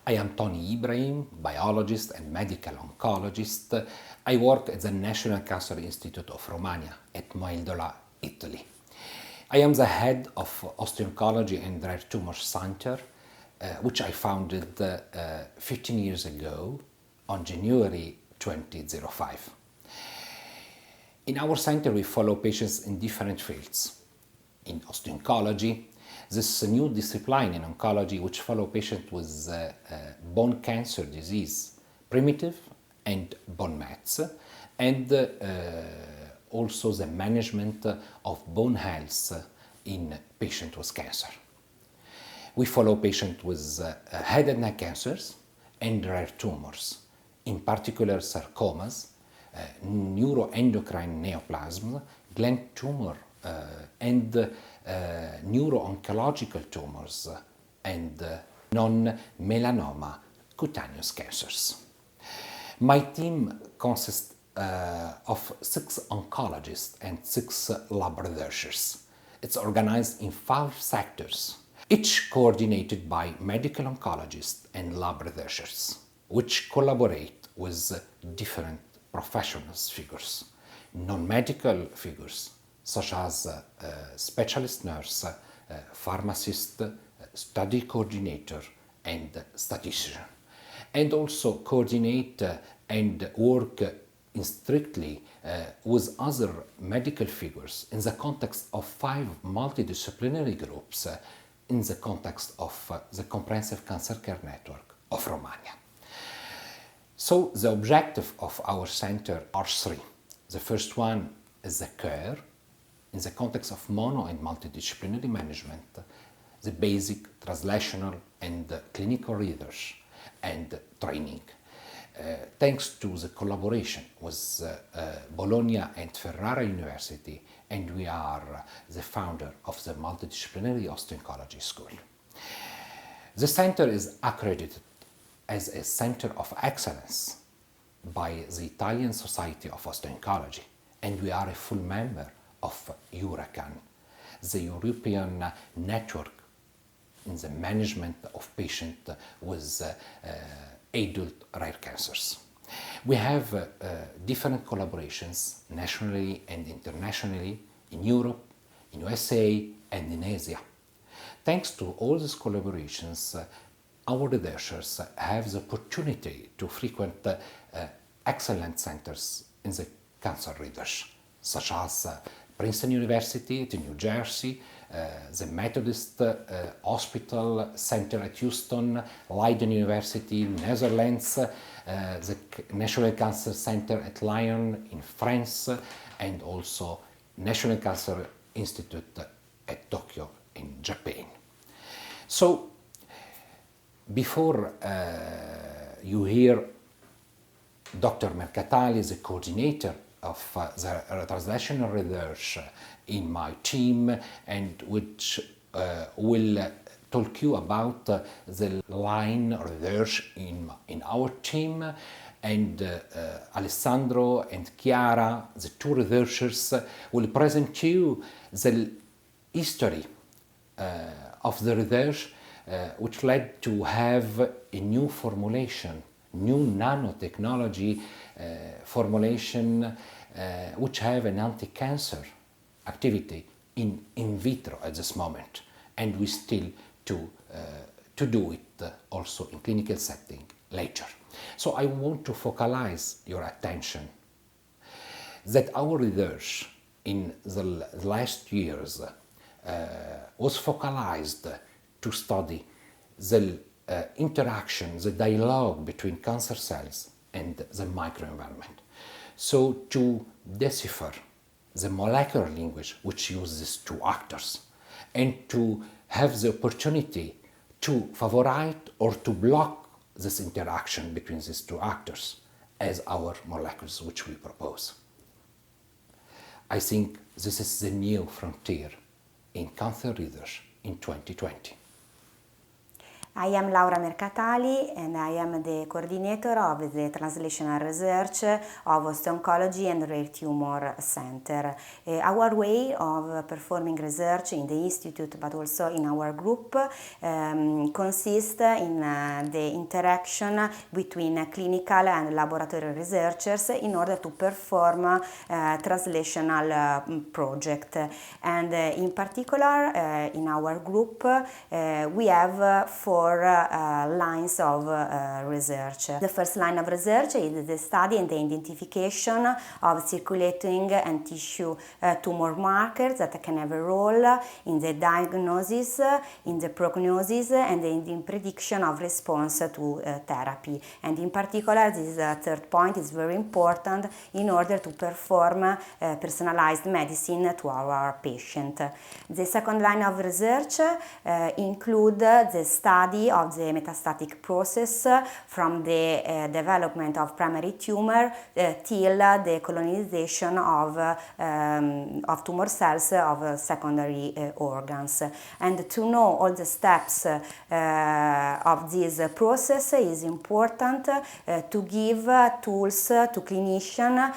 I am Tony Ibrahim, biologist and medical oncologist. I work at the National Cancer Institute of Romagna at Moeldola, Italy. I am the head of Osteoncology and Rare Tumor Center, which I founded 15 years ago on January 2005. In our center, we follow patients in different fields. In osteoncology, this new discipline in oncology which follow patients with bone cancer disease, primitive and bone mets, and also the management of bone health in patients with cancer. We follow patients with head and neck cancers and rare tumors, in particular sarcomas, neuroendocrine neoplasms, gland tumor, and neuro-oncological tumors, and non-melanoma cutaneous cancers. My team consists of 6 oncologists and 6 lab researchers. It's organized in 5 sectors, each coordinated by medical oncologists and lab researchers, which collaborate with different professional figures, non-medical figures, such as specialist nurse, pharmacist, study coordinator, and statistician, and also coordinate and work strictly with other medical figures in the context of 5 multidisciplinary groups in the context of the Comprehensive Cancer Care Network of Romagna. So the objective of our center are 3. The first one is the care, in the context of mono and multidisciplinary management, the basic translational and clinical research and training. Thanks to the collaboration with Bologna and Ferrara University, and we are the founder of the Multidisciplinary Osteoncology School. The center is accredited as a center of excellence by the Italian Society of Osteoncology, and we are a full member of EURACAN, the European network in the management of patients with adult rare cancers. We have different collaborations nationally and internationally in Europe, in USA, and in Asia. Thanks to all these collaborations, our researchers have the opportunity to frequent excellent centers in the cancer research, such as Princeton University in New Jersey, the Methodist Hospital Center at Houston, Leiden University in Netherlands, the National Cancer Center at Lyon in France, and also National Cancer Institute at Tokyo in Japan. So, before you hear Dr. Mercatali, the coordinator of the translational research in my team, and which will talk you about the line research in our team, and Alessandro and Chiara, the 2 researchers, will present you the history of the research which led to have a new formulation, new nanotechnology formulation which have an anti-cancer activity in vitro at this moment, and we still to do it also in clinical setting later. So I want to focalize your attention that our research in the last years was focalized to study the interaction, the dialogue between cancer cells and the microenvironment. So to decipher the molecular language which uses 2 actors, and to have the opportunity to favorite or to block this interaction between these 2 actors as our molecules which we propose. I think this is the new frontier in cancer research in 2020. I am Laura Mercatali and I am the coordinator of the translational research of Osteoncology and Rare Tumor Center. Our way of performing research in the Institute but also in our group consists in the interaction between clinical and laboratory researchers in order to perform translational project. And in particular, in our group, we have four lines of research. The first line of research is the study and the identification of circulating and tissue tumor markers that can have a role in the diagnosis, in the prognosis, and in the prediction of response to therapy. And in particular, this third point is very important in order to perform personalized medicine to our patient. The second line of research includes the study of the metastatic process from the development of primary tumor till the colonization of tumor cells of secondary organs. And to know all the steps of this process is important to give tools to clinicians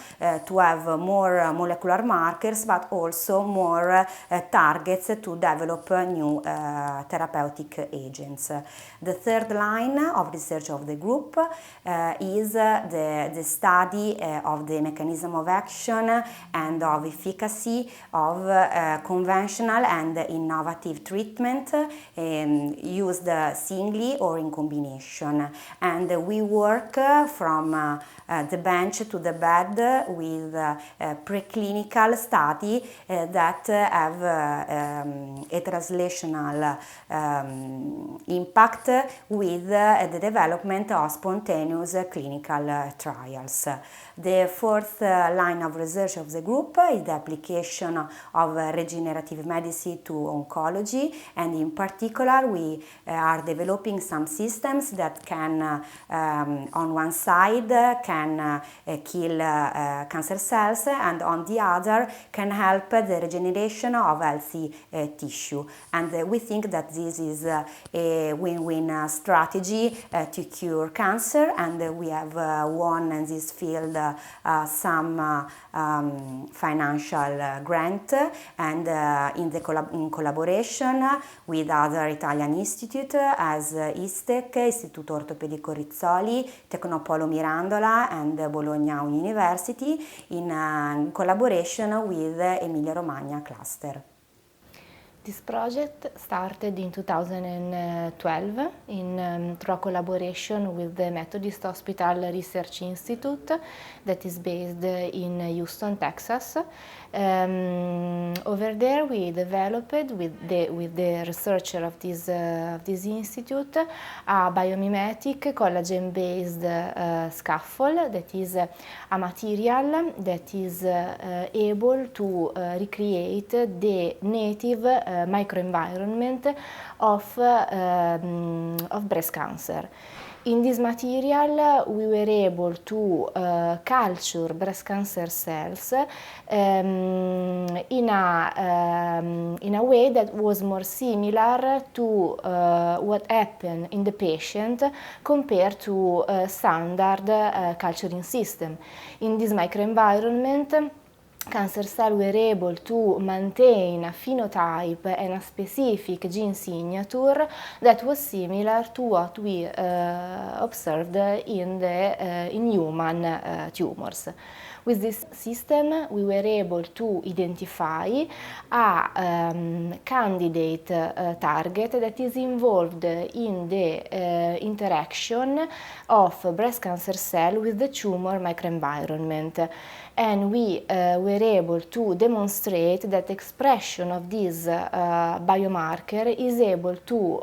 to have more molecular markers but also more targets to develop new therapeutic agents. The third line of research of the group is the study of the mechanism of action and of efficacy of conventional and innovative treatment used singly or in combination. And we work from the bench to the bed with preclinical study that have a translational impact with the development of spontaneous clinical trials. The fourth line of research of the group is the application of regenerative medicine to oncology, and in particular we are developing some systems that can on one side can kill cancer cells and on the other can help the regeneration of healthy tissue. And we think that this is a win-win strategy to cure cancer, and we have won in this field some financial grant, and in collaboration with other Italian institutes as ISTEC, Istituto Ortopedico Rizzoli, Tecnopolo Mirandola and Bologna University, in collaboration with Emilia-Romagna cluster. This project started in 2012 through a collaboration with the Methodist Hospital Research Institute that is based in Houston, Texas. Over there we developed with the researcher of this institute a biomimetic collagen-based scaffold that is a material that is able to recreate the native microenvironment of breast cancer. In this material we were able to culture breast cancer cells in a way that was more similar to what happened in the patient compared to standard culturing system. In this microenvironment, cancer cells were able to maintain a phenotype and a specific gene signature that was similar to what we observed in human tumors. With this system, we were able to identify a candidate target that is involved in the interaction of breast cancer cell with the tumor microenvironment. And we were able to demonstrate that expression of this biomarker is able to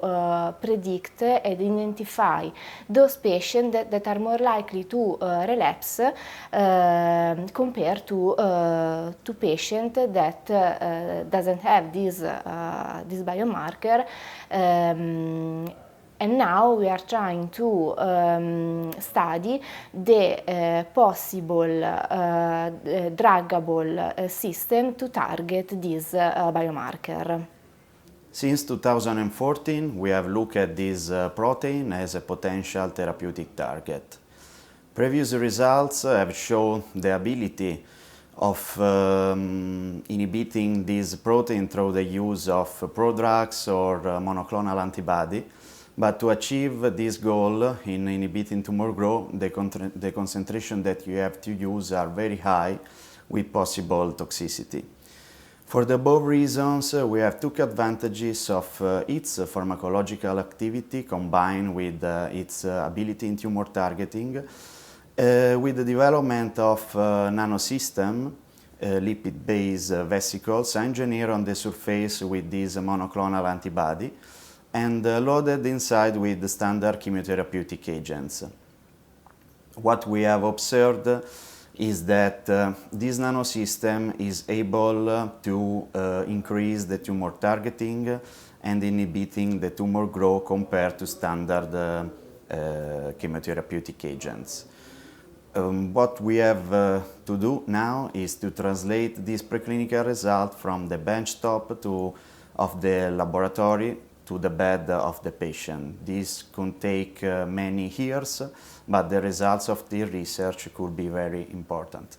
predict and identify those patients that are more likely to relapse compared to patients that doesn't have this biomarker. And now we are trying to study the possible druggable system to target this biomarker. The biomarker is a biomarker that is expressed in the tumor microenvironment, and we were able to demonstrate that expression of this biomarker is able to predict and identify those patients that are more likely to relapse compared to patients that doesn't have this biomarker. And now we are trying to study the possible druggable system to target this biomarker. Since 2014, we have looked at this protein as a potential therapeutic target. Previous results have shown the ability of inhibiting this protein through the use of prodrugs or monoclonal antibody. But to achieve this goal in inhibiting tumor growth, the concentration that you have to use are very high with possible toxicity. For the above reasons, we have took advantages of its pharmacological activity combined with its ability in tumor targeting with the development of nanosystem, lipid-based vesicles engineered on the surface with this monoclonal antibody and loaded inside with the standard chemotherapeutic agents. What we have observed is that this nanosystem is able to increase the tumor targeting and inhibiting the tumor growth compared to standard chemotherapeutic agents. What we have to do now is to translate this preclinical result from the benchtop of the laboratory to the bed of the patient. This could take many years, but the results of the research could be very important.